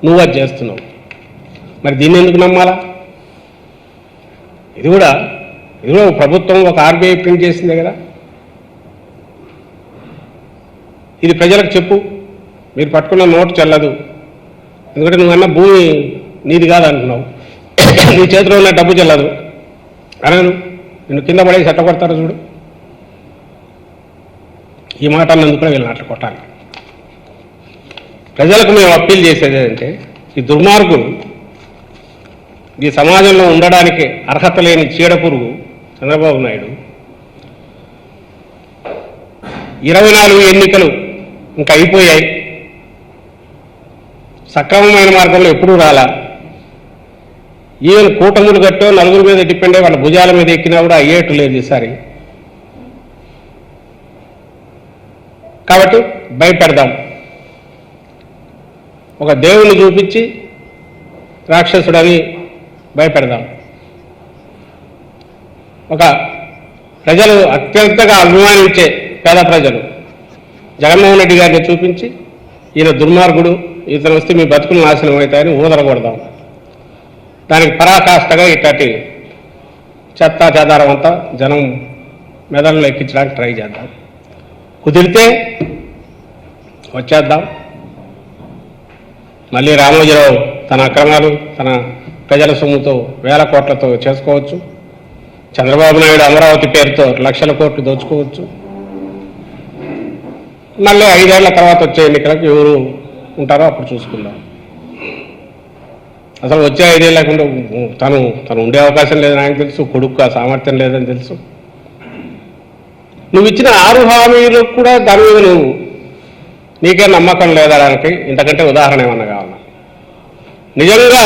నువ్వు అది చేస్తున్నావు. మరి దీన్ని ఎందుకు నమ్మాలా? ఇది కూడా ప్రభుత్వం ఒక ఆర్బీఐ ప్రింట్ చేసిందే కదా. ఇది ప్రజలకు చెప్పు, మీరు పట్టుకున్న నోటు చెల్లదు. ఎందుకంటే నువ్వన్నా భూమి నీది కాదు అంటున్నావు, నీ చేతిలో ఉన్న డబ్బు చెల్లదు అనను. నిన్ను కింద పడేసి ఎట్ట కొడతారో చూడు. ఈ మాట అన్నందుకు కూడా వీళ్ళని అట్లా కొట్టాలి. ప్రజలకు మేము అప్పీల్ చేసేది ఏంటంటే, ఈ దుర్మార్గులు, ఈ సమాజంలో ఉండడానికి అర్హత లేని చీడపురుగు చంద్రబాబు నాయుడు 24 ఎన్నికలు ఇంకా అయిపోయాయి, సక్రమమైన మార్గంలో ఎప్పుడూ రాలా. ఈవెన్ కూటములు కట్టో నలుగురి మీద డిపెండ్ అయ్యి వాళ్ళ భుజాల మీద ఎక్కినా కూడా అయ్యేట్టు లేదు ఈసారి. కాబట్టి భయపెడదాం, ఒక దేవుణ్ణి చూపించి రాక్షసుడని భయపెడదాం. ఒక ప్రజలు అత్యంతగా అభిమానించే పేద ప్రజలు జగన్మోహన్ రెడ్డి గారిని చూపించి ఈయన దుర్మార్గుడు, ఇతను వస్తే మీ బతుకులు నాశనం అవుతాయని ఊదరగొడదాం. దానికి పరాకాష్ఠగా ఇట్లాంటి చెత్తా చెదారం అంతా జనం మెదడులో ఎక్కించడానికి ట్రై చేద్దాం. కుదిరితే వచ్చేద్దాం. మళ్ళీ రామోజీరావు తన అక్రమాలు తన ప్రజల సొమ్ముతో వేల కోట్లతో చేసుకోవచ్చు. చంద్రబాబు నాయుడు అమరావతి పేరుతో లక్షల కోట్లు దోచుకోవచ్చు. మళ్ళీ 5 ఏళ్ల తర్వాత వచ్చే ఎన్నికలకు ఎవరు ఉంటారో అప్పుడు చూసుకుందాం. అసలు వచ్చే 5 ఏళ్ళు లేకుండా తను ఉండే అవకాశం లేదని ఆయనకు తెలుసు, కొడుకు ఆ సామర్థ్యం లేదని తెలుసు. నువ్వు ఇచ్చిన 6 హామీలకు కూడా దాని మీద నీకే నమ్మకం లేదడానికి ఇంతకంటే ఉదాహరణ ఏమన్నా కావాలా? నిజంగా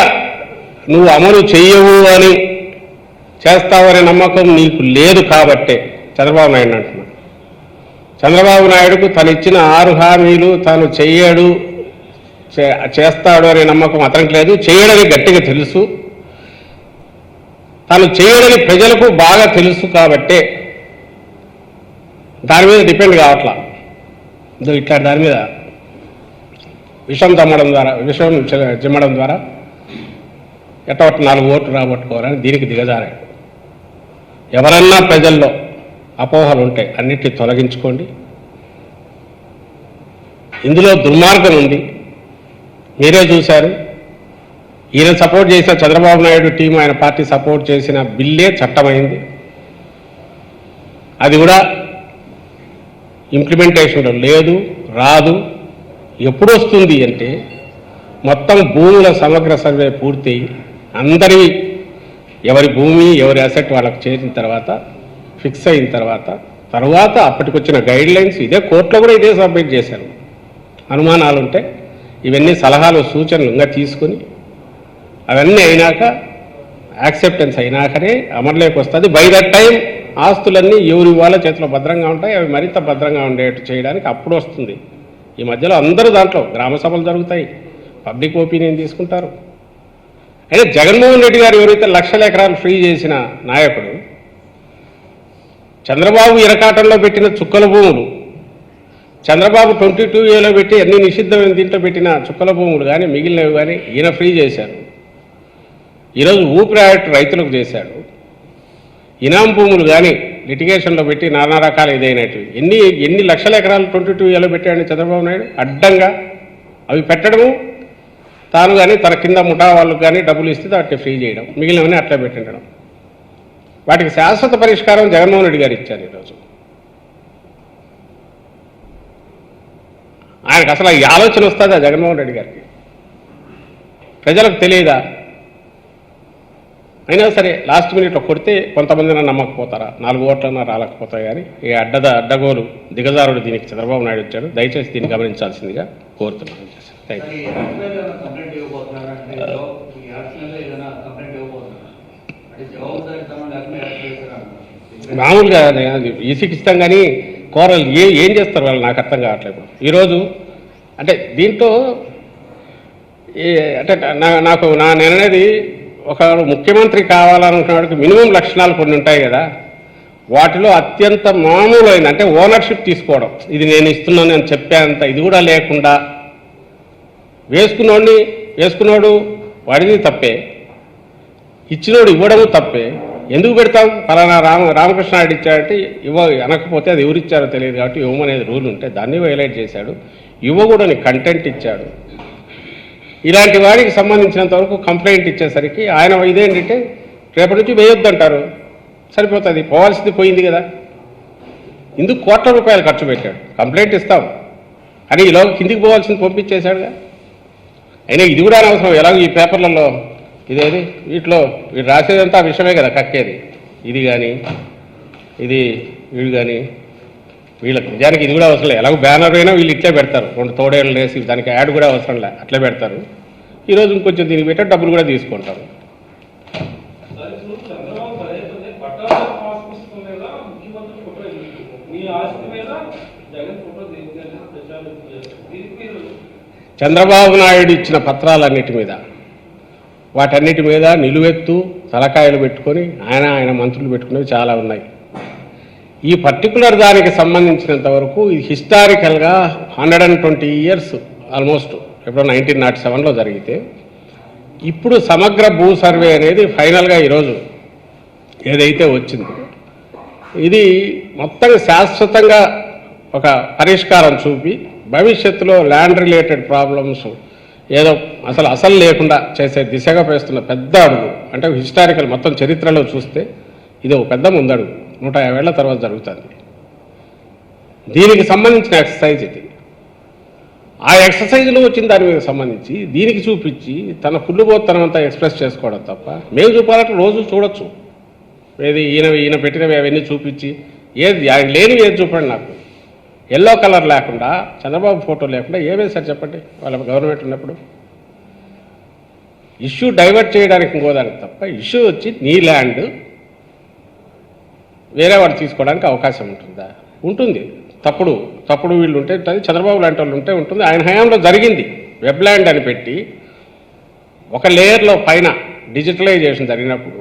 నువ్వు అమలు చెయ్యవు అని, చేస్తావనే నమ్మకం నీకు లేదు కాబట్టే చంద్రబాబు నాయుడు అంటున్నా. చంద్రబాబు నాయుడుకు తను ఇచ్చిన 6 హామీలు తాను చెయ్యడు, చేస్తాడు అనే నమ్మకం అతనికి లేదు. చేయడని గట్టిగా తెలుసు, తాను చేయడని ప్రజలకు బాగా తెలుసు కాబట్టే దాని మీద డిపెండ్ కావట్లా. ఇట్లా దాని మీద విషం చిమ్మడం ద్వారా ఎట్ట 4 ఓట్లు రాబట్టుకోవాలని దీనికి దిగజారాడు. ఎవరన్నా ప్రజల్లో అపోహలు ఉంటే అన్నిటిని తొలగించుకోండి. ఇందులో దుర్మార్గం ఉంది, మీరే చూశారు. ఈయన సపోర్ట్ చేసిన చంద్రబాబు నాయుడు టీం, ఆయన పార్టీ సపోర్ట్ చేసిన బిల్లే చట్టమైంది. అది కూడా ఇంప్లిమెంటేషన్లో లేదు, రాదు. ఎప్పుడు వస్తుంది అంటే మొత్తం భూముల సమగ్ర సర్వే పూర్తి అందరి ఎవరి భూమి ఎవరి అసెట్ వాళ్ళకు చేరిన తర్వాత ఫిక్స్ అయిన తర్వాత అప్పటికొచ్చిన గైడ్ లైన్స్ ఇదే కోర్టులో కూడా ఇదే సబ్మిట్ చేశారు. అనుమానాలు ఉంటే ఇవన్నీ సలహాలు సూచనలు ఇంకా తీసుకొని అవన్నీ అయినాక యాక్సెప్టెన్స్ అయినాకనే అమలులోకి వస్తుంది. బై దట్ టైం ఆస్తులన్నీ ఎవరి వాళ్ళ చేతిలో భద్రంగా ఉంటాయి. అవి మరింత భద్రంగా ఉండేట్టు చేయడానికి అప్పుడు వస్తుంది. ఈ మధ్యలో అందరూ దాంట్లో గ్రామ సభలు జరుగుతాయి, పబ్లిక్ ఒపీనియన్ తీసుకుంటారు. అయితే జగన్మోహన్ రెడ్డి గారు ఎవరైతే లక్షల ఎకరాలు ఫ్రీ చేసిన నాయకుడు, చంద్రబాబు ఇరకాటంలో పెట్టిన చుక్కల భూములు, చంద్రబాబు 22A పెట్టి అన్ని నిషిద్ధమైన దీంట్లో పెట్టిన చుక్కల భూములు కానీ మిగిలినవి కానీ ఈయన ఫ్రీ చేశారు. ఈరోజు ఊపిరాయట్ రైతులకు చేశాడు. ఇనాం భూములు కానీ లిటిగేషన్లో పెట్టి నానా రకాల ఇదైనవి ఎన్ని లక్షల ఎకరాలు 22A పెట్టాడని చంద్రబాబు నాయుడు అడ్డంగా అవి పెట్టడము, తాను కానీ తన కింద ముఠా వాళ్ళకు కానీ డబ్బులు ఇస్తే వాటిని ఫ్రీ చేయడం, మిగిలినవన్నీ అట్లా పెట్టిండడం. వాటికి శాశ్వత పరిష్కారం జగన్మోహన్ రెడ్డి గారు ఇచ్చారు. ఈరోజు ఆయనకు అసలు ఈ ఆలోచన వస్తుందా జగన్మోహన్ రెడ్డి గారికి? ప్రజలకు తెలియదా? అయినా సరే లాస్ట్ మినిట్లో కొడితే కొంతమందిన నమ్మకపోతారా, 4 ఓట్లన్నా రాలేకపోతాయి. కానీ ఈ అడ్డగోలు దిగజారుడు దీనికి చంద్రబాబు నాయుడు వచ్చాడు. దయచేసి దీన్ని గమనించాల్సిందిగా కోరుతున్నాను. Thank you. మామూలుగా ఈసీకి ఇస్తాం కానీ కోరలు ఏం చేస్తారు వాళ్ళు నాకు అర్థం కావట్లేదు. ఈరోజు అంటే దీంట్లో అంటే నేననేది ఒక ముఖ్యమంత్రి కావాలనుకున్నవాడికి మినిమం లక్షణాలు కొన్ని ఉంటాయి కదా. వాటిలో అత్యంత మామూలైన అంటే ఓనర్షిప్ తీసుకోవడం, ఇది నేను ఇస్తున్నాను అని చెప్పేంత ఇది కూడా లేకుండా వేసుకున్నోడిని వేసుకున్నాడు వాడిది తప్పే, ఇచ్చినోడు ఇవ్వడము తప్పే. ఎందుకు పెడతాం? ఫలానా రామకృష్ణ నాయుడు ఇచ్చాడంటే అనకపోతే అది ఎవరిచ్చారో తెలియదు కాబట్టి ఇవ్వమనేది రూల్ ఉంటే దాన్ని వైలేట్ చేశాడు. ఇవ్వకూడని కంటెంట్ ఇచ్చాడు. ఇలాంటి వాడికి సంబంధించినంత వరకు కంప్లైంట్ ఇచ్చేసరికి ఆయన ఇదేంటంటే రేపటి నుంచి వేయొద్దంటారు, సరిపోతుంది, పోవాల్సింది పోయింది కదా. ఇందుకు కోట్ల రూపాయలు ఖర్చు పెట్టాడు, కంప్లైంట్ ఇస్తాం అని ఇలా కిందికి పోవాల్సింది పంపించేశాడుగా. అయినా ఇది కూడా అనవసరం. ఎలాగో ఈ పేపర్లలో ఇదేది వీటిలో వీడు రాసేదంతా విషయమే కదా కక్కేది. ఇది కానీ ఇది వీడు కానీ వీళ్ళకి నిజానికి ఇది కూడా అవసరం లేదు. ఎలాగో బ్యానర్ అయినా వీళ్ళు ఇట్లే పెడతారు, 2 తోడేళ్ళు వేసి దానికి యాడ్ కూడా అవసరం లే, అట్లే పెడతారు. ఈరోజు ఇంకొంచెం దీనికి పెట్టే డబ్బులు కూడా తీసుకుంటారు. చంద్రబాబు నాయుడు ఇచ్చిన పత్రాలన్నిటి మీద వాటన్నిటి మీద నిలువెత్తు తలకాయలు పెట్టుకొని ఆయన మంత్రులు పెట్టుకునేవి చాలా ఉన్నాయి. ఈ పర్టికులర్ దానికి సంబంధించినంత వరకు ఇది హిస్టారికల్గా 120 ఇయర్స్ ఆల్మోస్ట్ ఎప్పుడో 1907లో జరిగితే ఇప్పుడు సమగ్ర భూ సర్వే అనేది ఫైనల్గా ఈరోజు ఏదైతే వచ్చిందో ఇది మొత్తం శాశ్వతంగా ఒక పరిష్కారం చూపి భవిష్యత్తులో ల్యాండ్ రిలేటెడ్ ప్రాబ్లమ్స్ ఏదో అసలు లేకుండా చేసే దిశగా వేస్తున్న పెద్ద అడుగు. అంటే హిస్టారికల్ మొత్తం చరిత్రలో చూస్తే ఇది ఒక పెద్ద ముందడుగు, 150 ఏళ్ల తర్వాత జరుగుతుంది. దీనికి సంబంధించిన ఎక్సర్సైజ్ ఇది. ఆ ఎక్సర్సైజ్లో వచ్చిన దాని మీద సంబంధించి దీనికి చూపించి తన కుళ్ళుబోతనం అంతా ఎక్స్ప్రెస్ చేసుకోవడం తప్ప మేము చూపాలంటే రోజు చూడొచ్చు. ఏది ఈయన పెట్టినవి అవన్నీ చూపించి ఏది ఆయన లేనివి ఏది చూపండి. నాకు ఎల్లో కలర్ లేకుండా చంద్రబాబు ఫోటో లేకుండా ఏమేసారు చెప్పండి వాళ్ళ గవర్నమెంట్ ఉన్నప్పుడు. ఇష్యూ డైవర్ట్ చేయడానికి ఇంకోదానికి తప్ప ఇష్యూ వచ్చి నీ ల్యాండ్ వేరే వాడు తీసుకోవడానికి అవకాశం ఉంటుందా? ఉంటుంది. తప్పుడు వీళ్ళు ఉంటే ఉంటుంది, చంద్రబాబు లాంటి వాళ్ళు ఉంటే ఉంటుంది. ఆయన హయాంలో జరిగింది. వెబ్ ల్యాండ్ అని పెట్టి ఒక లేయర్లో పైన డిజిటలైజేషన్ జరిగినప్పుడు